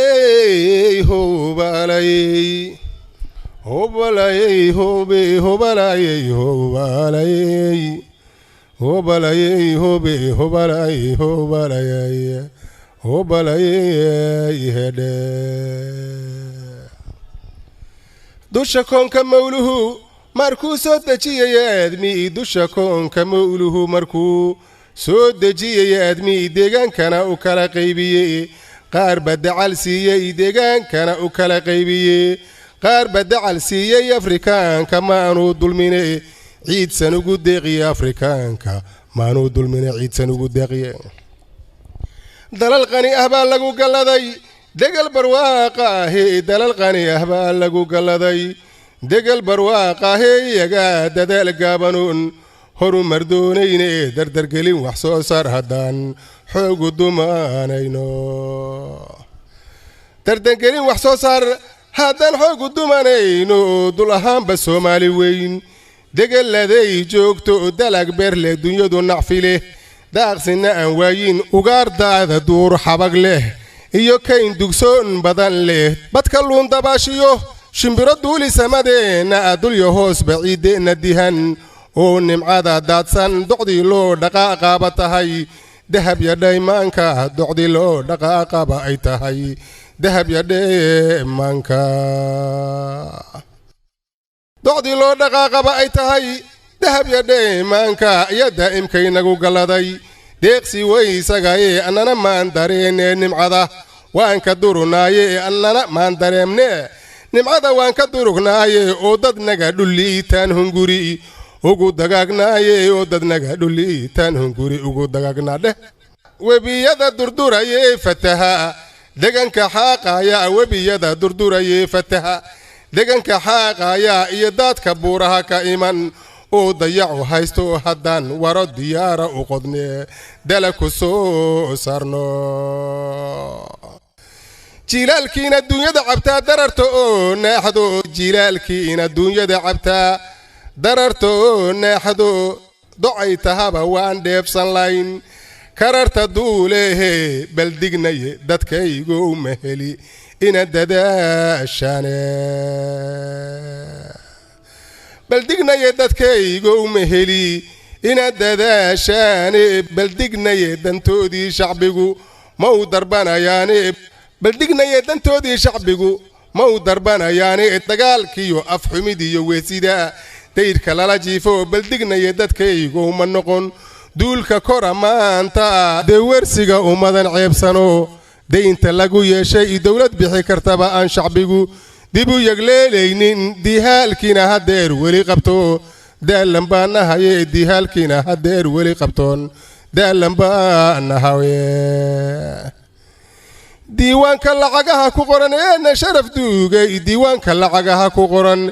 hoyalay hobalay hobalay hobe hobalay hobalay hobalay hobe hobalay hobalay hobalay hede dusha koonka mawluhu markuu soo dejiyay aadmi dusha koonka mawluhu markuu soo dejiyay aadmi deegaankana u kala qaybiyay qaar badacal siiyay deegaankana u kala qaybiyay qaar badacal siiyay afrikaanka maanu dulmine ciidsan ugu deeqiye afrikaanka maanu dulmine ciidsan ugu deeqiye dalal qani ah baa lagu galaday degal barwaaqa dalal qani ah baa lagu galaday degal barwaaqa iyaga dadaal gaabanuun horumar doonayne dardargelin wax soo saar haddaan xoogu dumanayno dardargelin wax soo saar haddaan xoogu dumanayno dul ahaanba soomaali weyn degaladay joogto dalag beer leh dunyadu nacfi leh daaqsina aan waayin ugaardaada duur xabag leh iyo kayn dugsoon badan leh badka luun dabaashiyo shimbiro duuli samadeena adulyo hoos baciideenna dihan oo nimcada daadsan docdii loo dhaqaaqaba tahay dahab ya dhaymaanka docdii loo dhaqaaqaba ay tahay dahab ya dhaymaanka docdii loo dhaqaaqaba ay tahay dahab ya dhaymaanka iyo daa'imkaynagu galaday deeqsi waysagaye annana maan dareenne nimcada waan ka durunaaye annana maan dareemne nimcada waan ka durugnaaye oo dadnaga dhulliitaan hunguri ugu dagaagnaaye oo dadnaga dhulliitaan hunguri ugu dagaagnaadheh webiyada durduraye fataha deganka xaaqaya webiyada durduraye fataha deganka xaaqaya iyo daadka buuraha ka iman oo dayacu haysto haddaan waro diyaara u qodne dala ku soo saarno jilaalkiina dunyada cabtaa dararta oo naaxdo jilaalkiina dunyada cabtaa dararta oo naaxdo docay tahaba waan dheebsan layn kararta duulehe baldignaye dadkaygu maheli ina dadaashane baldignaye dadkaygu maheli ina dadaashane baldignaye dantoodii shacbigu ma u darbanayaane baldignaye dantoodii shacbigu ma u darbanayaane dagaalkiyo afxumidiyo weesida dayrka lala jiifo baldignaye dadkaygu ma noqon duulka kora maanta deewersiga ummadan ceebsano daynta lagu yeeshay dowlad bixi kartaba aan shacbigu dib u yagleelaynin dihaalkiina hadeer weli qabto daalan baa nahaye dihaalkiina hadeer weli qabtoon daalan baa nahaye diiwaanka lacagaha ku qoran eena sharaf duugay diiwaanka lacagaha ku qoran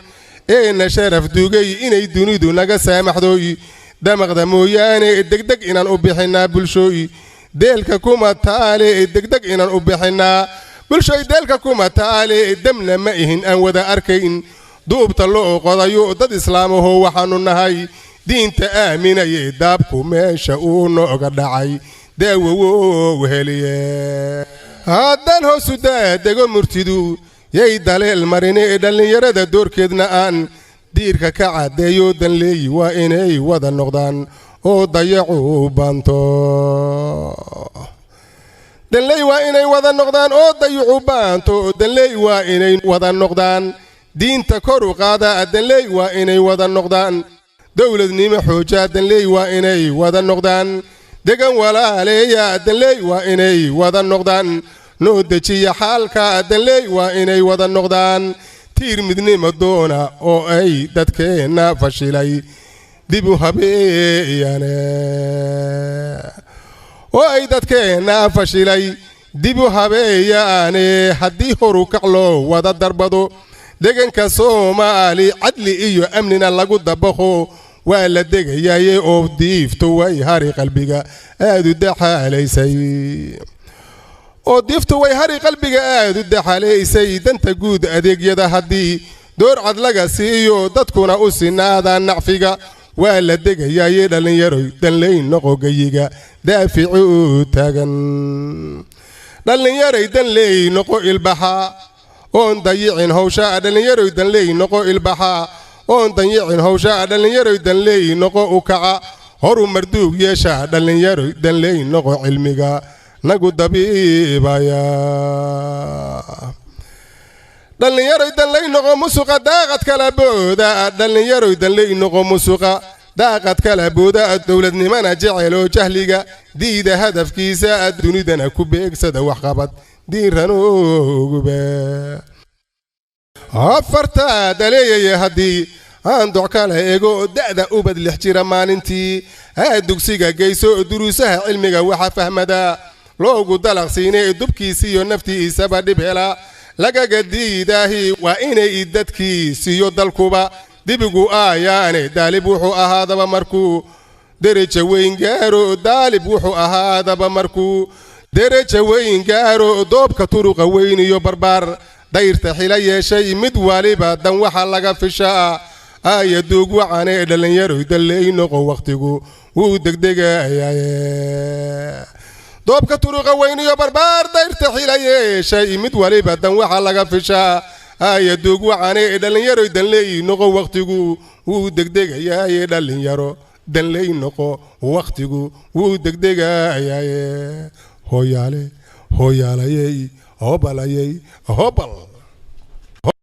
eena sharaf duugay inay dunidu naga saamaxdoy damaqda mooyaane degdeg inaan u bixinaa bulshooy deelka kuma taale degdeg inaan u bixinaa bulshooy deelka kuma taale damna ma ihin aan wada arkayn duubta loo qodayo dad islaamahoo waxaanu nahay diinta aaminaye daabku meesha uu nooga dhacay daawowow heliye haddaan hoosu daadego murtidu yay daleel marine dhallinyarada doorkeedna aan diirka ka caddeeyo danleeyi waa inay wada noqdaan oo dayacu baanto danleey waa inay wada noqdaan oo dayacu baanto danleey waa inay wada noqdaan diinta kor u qaada danleey waa inay wada noqdaan dowladnimo xooja danleey waa inay wada noqdaan degan walaaleeya danleey waa inay wada noqdaan noo dejiya xaalka danleey waa inay wada noqdaan tiir midnimo doona oo ay dadkeenna fashilay dib u habeeyane oo ay dadkeenna fashilay dib u habeeyane haddii horu kacloo wada darbado deganka Soomaali cadli iyo amnina lagu dabaqo waa la degayaye oo diiftu way hari qalbiga aad u daxalaysay oo diiftu way hari qalbiga aad u daxalaysay danta guud adeegyada haddii door cad laga siiyo dadkuna u sinaadaan nacfiga waa la degayaye dhalinyaro danleyn noqogayiga daaficu taagan dhallinyaray danleey noqo ilbaxa oon dayicin hawshaa dhallinyaroy danleey noqo ilbaxa oon dayicin hawshaa dhallinyaroy danleey noqo u kaca horu marduug yeesha dhallinyaroy danleey noqo cilmiga nagu dabiibaya dhallinyaroy danleey noqo musuqa daaqad kala booda dhallinyaroy danleey noqo musuqa daaqad kala booda dowladnimana jeceloo jahliga diida hadafkiisa dunidana ku beegsada waxqabad diiranooguba afarta daleeyay haddii aan doc kala eego da'da ubad lix jira maalintii dugsiga geyso duruusaha cilmiga waxa fahmada loogu dalaqsiinay dubkiisiyo naftiisaba dhib hela lagaga diidaahi waa inay dadkiisiyo dalkuba dibigu aayaane daalib wuxuu ahaadaba markuu deraja weyn gaaro daalib wuxuu ahaadaba markuu deraja weyn gaaro doobka turuqa weyn iyo barbaar dayrta xila yeeshay mid waliba dan waxa laga fishaa duug wacane dhallinyaroy danleey noqo waqtigu wuu degdegayaye doobka turuqa weyn iyo barbaar dayrta xila yeeshay mid waliba dan waxa laga fishaa duug wacane dhallinyaroy danleey noqo waqtigu wuu degdegayaye dhallinyaro danleey noqo waqtigu wuu degdegayaye hooyaale hooyaalayay hobalayay hobal